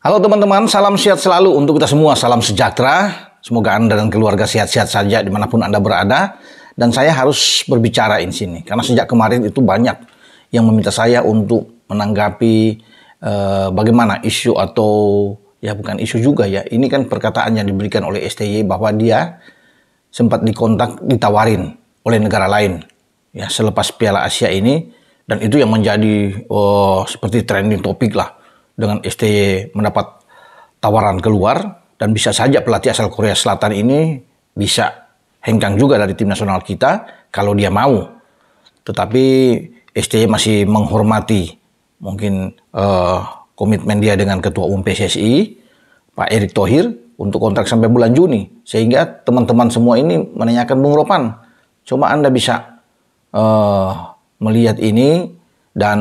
Halo teman-teman, salam sehat selalu untuk kita semua, salam sejahtera. Semoga Anda dan keluarga sehat-sehat saja dimanapun Anda berada. Dan saya harus berbicara di sini, karena sejak kemarin itu banyak yang meminta saya untuk menanggapi bagaimana isu atau, ya bukan isu juga ya, ini kan perkataan yang diberikan oleh STY bahwa dia sempat dikontak, ditawarin oleh negara lain ya selepas Piala Asia ini, dan itu yang menjadi seperti trending topik lah, dengan STY mendapat tawaran keluar, dan bisa saja pelatih asal Korea Selatan ini bisa hengkang juga dari tim nasional kita kalau dia mau. Tetapi STY masih menghormati mungkin komitmen dia dengan Ketua Umum PSSI, Pak Erick Thohir, untuk kontrak sampai bulan Juni. Sehingga teman-teman semua ini menanyakan, Bung Ropan, coba Anda bisa melihat ini dan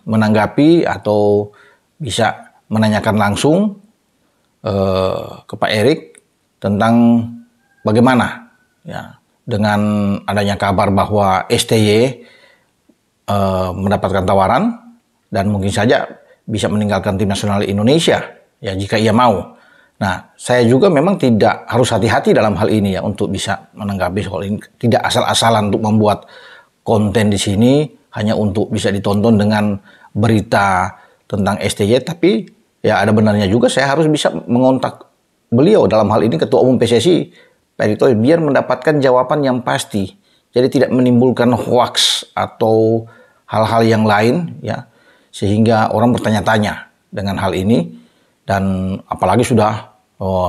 menanggapi atau bisa menanyakan langsung ke Pak Erick tentang bagaimana ya dengan adanya kabar bahwa STY mendapatkan tawaran dan mungkin saja bisa meninggalkan tim nasional Indonesia ya jika ia mau. Nah, saya juga memang tidak harus hati-hati dalam hal ini ya untuk bisa menanggapi soal ini, tidak asal-asalan untuk membuat konten di sini hanya untuk bisa ditonton dengan berita tentang STY, tapi ya ada benarnya juga saya harus bisa mengontak beliau, dalam hal ini Ketua Umum PSSI, Pak Erick Thohir, biar mendapatkan jawaban yang pasti. Jadi tidak menimbulkan hoaks atau hal-hal yang lain ya, sehingga orang bertanya-tanya dengan hal ini. Dan apalagi sudah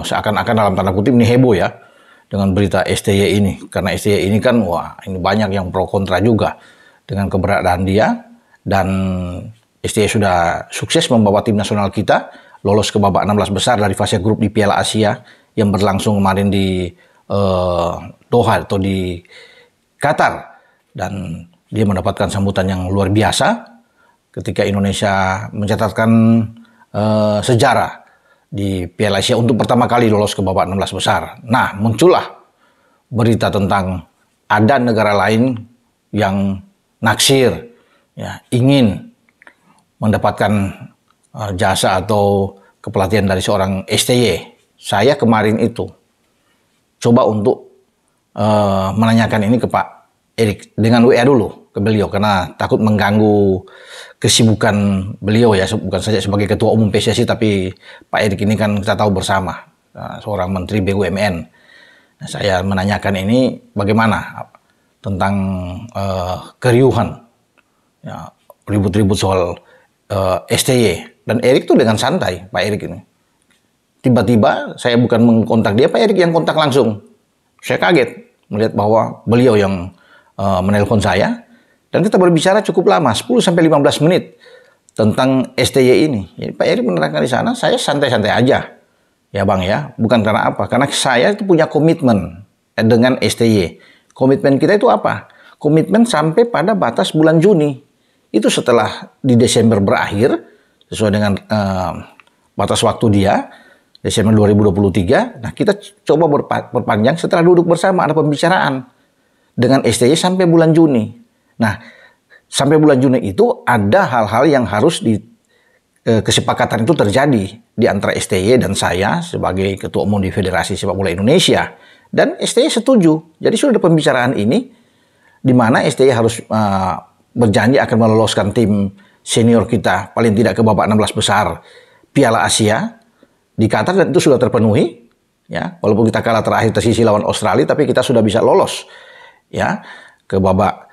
seakan-akan dalam tanda kutip ini heboh ya dengan berita STY ini, karena STY ini kan wah ini banyak yang pro kontra juga dengan keberadaan dia. Dan STY sudah sukses membawa tim nasional kita lolos ke babak 16 besar dari fase grup di Piala Asia yang berlangsung kemarin di Doha atau di Qatar, dan dia mendapatkan sambutan yang luar biasa ketika Indonesia mencatatkan sejarah di Piala Asia untuk pertama kali lolos ke babak 16 besar. Nah, muncullah berita tentang ada negara lain yang naksir ya, ingin mendapatkan jasa atau kepelatihan dari seorang STY. Saya kemarin itu coba untuk menanyakan ini ke Pak Erick dengan WA dulu ke beliau, karena takut mengganggu kesibukan beliau ya, bukan saja sebagai Ketua Umum PSSI, tapi Pak Erick ini kan kita tahu bersama seorang Menteri BUMN. Nah, saya menanyakan ini bagaimana tentang keriuhan ya, ribut-ribut soal STY, dan Erick tuh dengan santai, Pak Erick ini. Tiba-tiba saya bukan mengkontak dia, Pak Erick yang kontak langsung. Saya kaget melihat bahwa beliau yang menelpon saya, dan kita berbicara cukup lama, 10-15 menit tentang STY ini. Jadi Pak Erick menerangkan di sana, saya santai-santai aja. Ya Bang ya, bukan karena apa? Karena saya itu punya komitmen dengan STY. Komitmen kita itu apa? Komitmen sampai pada batas bulan Juni. Itu setelah di Desember berakhir, sesuai dengan batas waktu dia, Desember 2023, nah kita coba berpanjang setelah duduk bersama, ada pembicaraan dengan STY sampai bulan Juni. Nah, sampai bulan Juni itu ada hal-hal yang harus kesepakatan itu terjadi di antara STY dan saya sebagai Ketua Umum di Federasi Sepak Bola Indonesia. Dan STY setuju. Jadi sudah ada pembicaraan ini, di mana STY harus berjanji akan meloloskan tim senior kita paling tidak ke babak 16 besar Piala Asia di Qatar, dan itu sudah terpenuhi ya, walaupun kita kalah terakhir tersisi lawan Australia, tapi kita sudah bisa lolos ya ke babak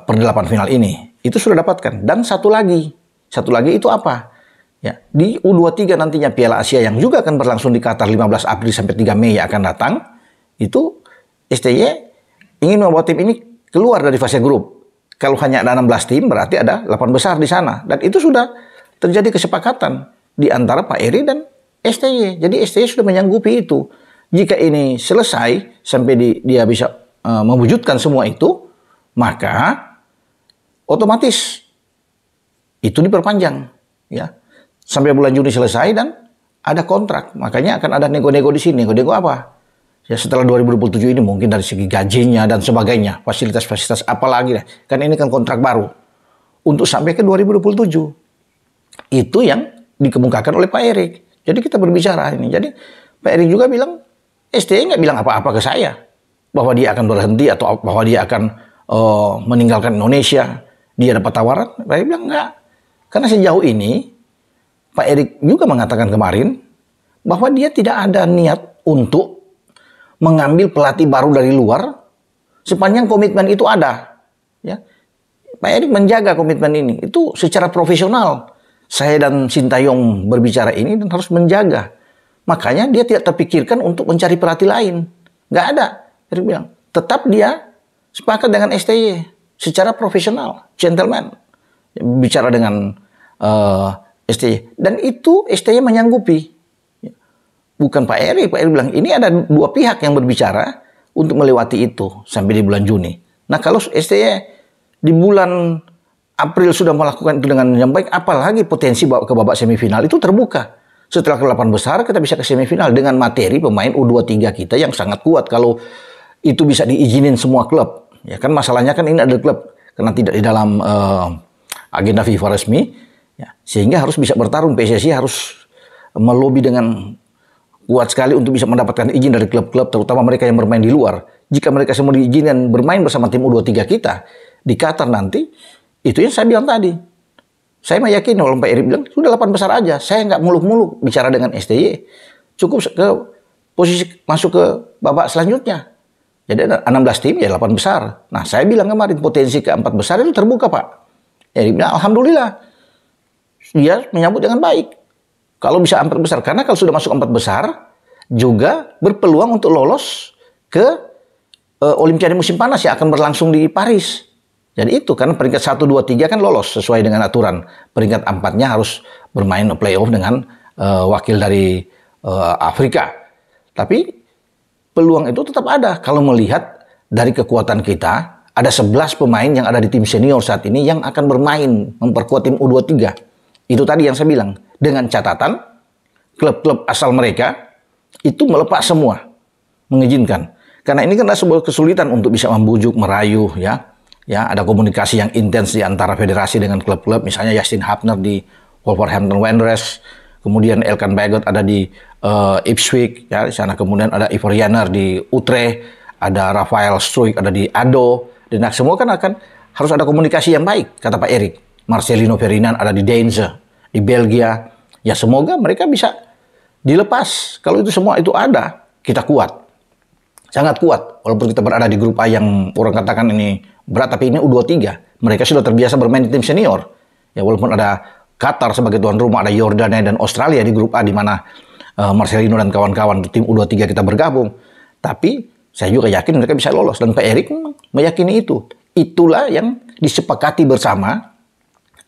perdelapan final ini. Itu sudah dapatkan. Dan satu lagi itu apa ya, di U23 nantinya Piala Asia yang juga akan berlangsung di Qatar 15 April sampai 3 Mei yang akan datang, itu STY ingin membawa tim ini keluar dari fase grup. Kalau hanya ada 16 tim, berarti ada 8 besar di sana. Dan itu sudah terjadi kesepakatan di antara Pak Erick dan STY. Jadi STY sudah menyanggupi itu. Jika ini selesai, sampai dia bisa mewujudkan semua itu, maka otomatis itu diperpanjang. Ya, sampai bulan Juni selesai dan ada kontrak. Makanya akan ada nego-nego di sini. Nego-nego apa? Ya setelah 2027 ini mungkin dari segi gajinya dan sebagainya, fasilitas-fasilitas apalagi lah. Kan ini kan kontrak baru untuk sampai ke 2027. Itu yang dikemukakan oleh Pak Erik. Jadi kita berbicara ini. Jadi Pak Erik juga bilang, STY nggak bilang apa-apa ke saya bahwa dia akan berhenti atau bahwa dia akan meninggalkan Indonesia. Dia dapat tawaran. Pak Erik bilang enggak. Karena sejauh ini Pak Erik juga mengatakan kemarin bahwa dia tidak ada niat untuk mengambil pelatih baru dari luar sepanjang komitmen itu ada. Ya. Pak Erik menjaga komitmen ini. Itu secara profesional. Saya dan Sintayong berbicara ini dan harus menjaga. Makanya dia tidak terpikirkan untuk mencari pelatih lain. Nggak ada. Erik bilang, tetap dia sepakat dengan STY secara profesional, gentleman. Bicara dengan STY. Dan itu STY menyanggupi. Bukan Pak Erik. Pak Erik bilang, ini ada dua pihak yang berbicara untuk melewati itu sampai di bulan Juni. Nah kalau STY di bulan April sudah melakukan itu dengan yang baik, apalagi potensi ke babak semifinal itu terbuka. Setelah ke 8 besar kita bisa ke semifinal dengan materi pemain U23 kita yang sangat kuat. Kalau itu bisa diizinin semua klub, ya kan masalahnya kan ini ada klub karena tidak di dalam agenda FIFA resmi, ya, sehingga harus bisa bertarung. PSSI harus melobi dengan kuat sekali untuk bisa mendapatkan izin dari klub-klub, terutama mereka yang bermain di luar. Jika mereka semua diizinkan bermain bersama tim U23 kita di Qatar nanti, itu yang saya bilang tadi. Saya meyakini kalau Pak Erik bilang, sudah 8 besar aja. Saya nggak muluk-muluk bicara dengan STY. Cukup ke posisi masuk ke babak selanjutnya. Jadi ada 16 tim ya 8 besar. Nah saya bilang kemarin potensi ke 4 besar itu terbuka Pak. Erik bilang alhamdulillah. Dia menyambut dengan baik. Kalau bisa 4 besar. Karena kalau sudah masuk 4 besar, juga berpeluang untuk lolos ke Olimpiade musim panas yang akan berlangsung di Paris. Jadi itu karena peringkat 1, 2, 3 kan lolos sesuai dengan aturan. Peringkat 4-nya harus bermain playoff dengan wakil dari Afrika. Tapi peluang itu tetap ada. Kalau melihat dari kekuatan kita, ada 11 pemain yang ada di tim senior saat ini yang akan bermain memperkuat tim U23. Itu tadi yang saya bilang. Dengan catatan klub-klub asal mereka itu melepas semua. Mengizinkan. Karena ini kan ada sebuah kesulitan untuk bisa membujuk, merayu ya. Ya, ada komunikasi yang intens di antara federasi dengan klub-klub, misalnya Justin Hapner di Wolverhampton Wanderers, kemudian Elkan Bagot ada di Ipswich, ya di sana, kemudian ada Ivor Janner di Utrecht, ada Rafael Struijk ada di ADO, dan semua kan harus ada komunikasi yang baik, kata Pak Erik. Marcelino Ferdinand ada di Deinze, di Belgia, ya semoga mereka bisa dilepas. Kalau itu semua itu ada, kita kuat. Sangat kuat, walaupun kita berada di grup A yang orang katakan ini berat, tapi ini U23. Mereka sudah terbiasa bermain di tim senior. Ya, walaupun ada Qatar sebagai tuan rumah, ada Yordania dan Australia di grup A di mana Marcelino dan kawan-kawan tim U23 kita bergabung. Tapi saya juga yakin mereka bisa lolos. Dan Pak Erik meyakini itu. Itulah yang disepakati bersama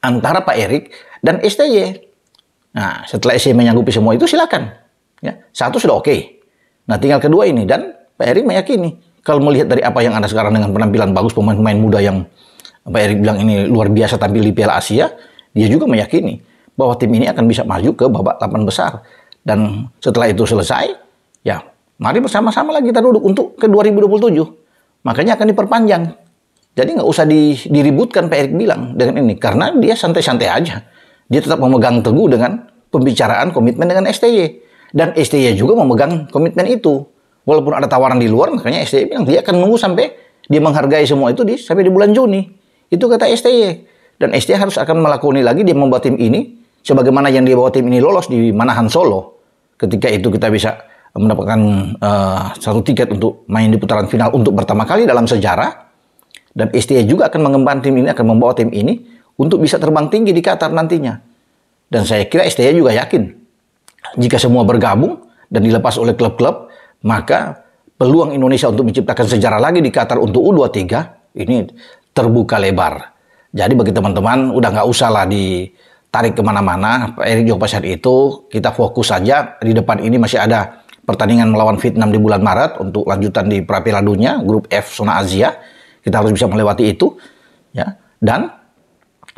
antara Pak Erik dan STY. Nah, setelah STY menyanggupi semua itu silakan. Ya, satu sudah oke. Nah, tinggal kedua ini. Dan Pak Erik meyakini, kalau melihat dari apa yang ada sekarang dengan penampilan bagus pemain-pemain muda yang Pak Erik bilang ini luar biasa tampil di Piala Asia, dia juga meyakini bahwa tim ini akan bisa maju ke babak 8 besar. Dan setelah itu selesai, ya mari bersama-sama lagi kita duduk untuk ke 2027. Makanya akan diperpanjang. Jadi nggak usah diributkan Pak Erik bilang dengan ini. Karena dia santai-santai aja. Dia tetap memegang teguh dengan pembicaraan komitmen dengan STY. Dan STY juga memegang komitmen itu. Walaupun ada tawaran di luar, makanya STY bilang dia akan nunggu sampai dia menghargai semua itu sampai di bulan Juni. Itu kata STY. Dan STY harus akan melakoni lagi, dia membawa tim ini, sebagaimana yang dia bawa tim ini lolos di Manahan Solo. Ketika itu kita bisa mendapatkan satu tiket untuk main di putaran final untuk pertama kali dalam sejarah. Dan STY juga akan mengembangkan tim ini, akan membawa tim ini untuk bisa terbang tinggi di Qatar nantinya. Dan saya kira STY juga yakin, jika semua bergabung dan dilepas oleh klub-klub, maka peluang Indonesia untuk menciptakan sejarah lagi di Qatar untuk U23 ini terbuka lebar. Jadi bagi teman-teman udah nggak usah lah ditarik kemana-mana. Pak Erik juga pasal itu, kita fokus saja. Di depan ini masih ada pertandingan melawan Vietnam di bulan Maret untuk lanjutan di Piala Dunia grup F zona Asia. Kita harus bisa melewati itu, ya. Dan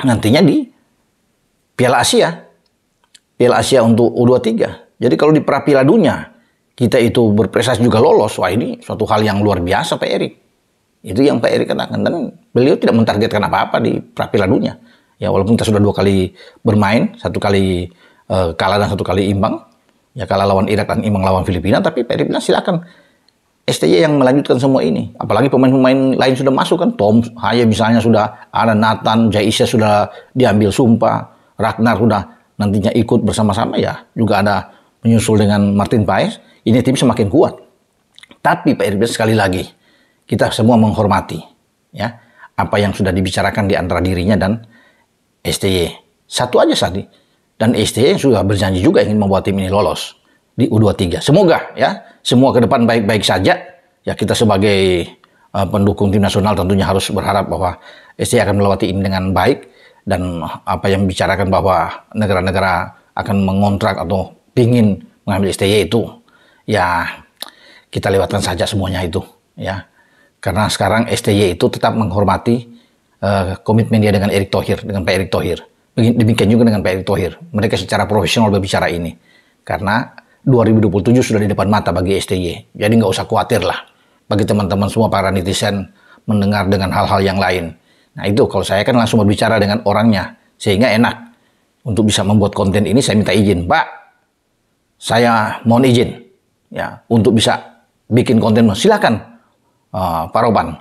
nantinya di Piala Asia untuk U23. Jadi kalau di Piala Dunia kita itu berprestasi juga lolos, wah ini suatu hal yang luar biasa Pak Erik. Itu yang Pak Erik katakan, dan beliau tidak mentargetkan apa-apa di Piala Dunia. Ya walaupun kita sudah 2 kali bermain, 1 kali kalah dan 1 kali imbang. Ya kalah lawan Irak dan imbang lawan Filipina, tapi Pak Erick bilang silakan. STY yang melanjutkan semua ini. Apalagi pemain-pemain lain sudah masuk kan. Tom Haya misalnya sudah ada, Nathan, Jaisha sudah diambil sumpah. Ragnar sudah nantinya ikut bersama-sama ya. Juga ada menyusul dengan Martin Paes. Ini tim semakin kuat. Tapi Pak Erick sekali lagi, kita semua menghormati ya apa yang sudah dibicarakan di antara dirinya dan STY. Satu aja tadi. Dan STY sudah berjanji juga ingin membuat tim ini lolos di U23. Semoga ya, semua ke depan baik-baik saja. Ya kita sebagai pendukung tim nasional tentunya harus berharap bahwa STY akan melewati ini dengan baik. Dan apa yang dibicarakan bahwa negara-negara akan mengontrak atau ingin mengambil STY itu, ya kita lewatkan saja semuanya itu. Ya, karena sekarang STY itu tetap menghormati komitmen dia dengan Erick Thohir, dengan Pak Erick Thohir. Demikian juga dengan Pak Erick Thohir. Mereka secara profesional berbicara ini. Karena 2027 sudah di depan mata bagi STY. Jadi nggak usah khawatir lah. Bagi teman-teman semua para netizen mendengar dengan hal-hal yang lain. Nah itu kalau saya kan langsung berbicara dengan orangnya. Sehingga enak. Untuk bisa membuat konten ini saya minta izin. Pak, saya mohon izin. Ya, untuk bisa bikin konten. Silakan Pak Roban.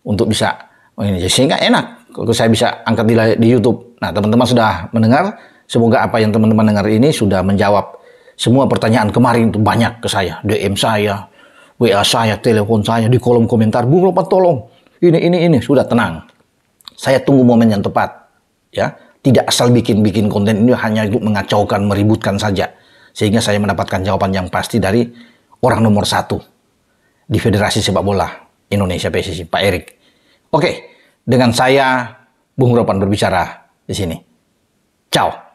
Untuk bisa. Ini sehingga enak. Kalau saya bisa angkat di YouTube. Nah, teman-teman sudah mendengar. Semoga apa yang teman-teman dengar ini sudah menjawab semua pertanyaan kemarin itu banyak ke saya. DM saya, WA saya, telepon saya, di kolom komentar. Bung Ropan tolong. Ini. Sudah tenang. Saya tunggu momen yang tepat. Ya, tidak asal bikin konten ini hanya untuk mengacaukan, meributkan saja. Sehingga saya mendapatkan jawaban yang pasti dari orang nomor 1 di Federasi Sepak Bola Indonesia PSSI, Pak Erick. Oke. Dengan saya, Bung Ropan berbicara di sini. Ciao.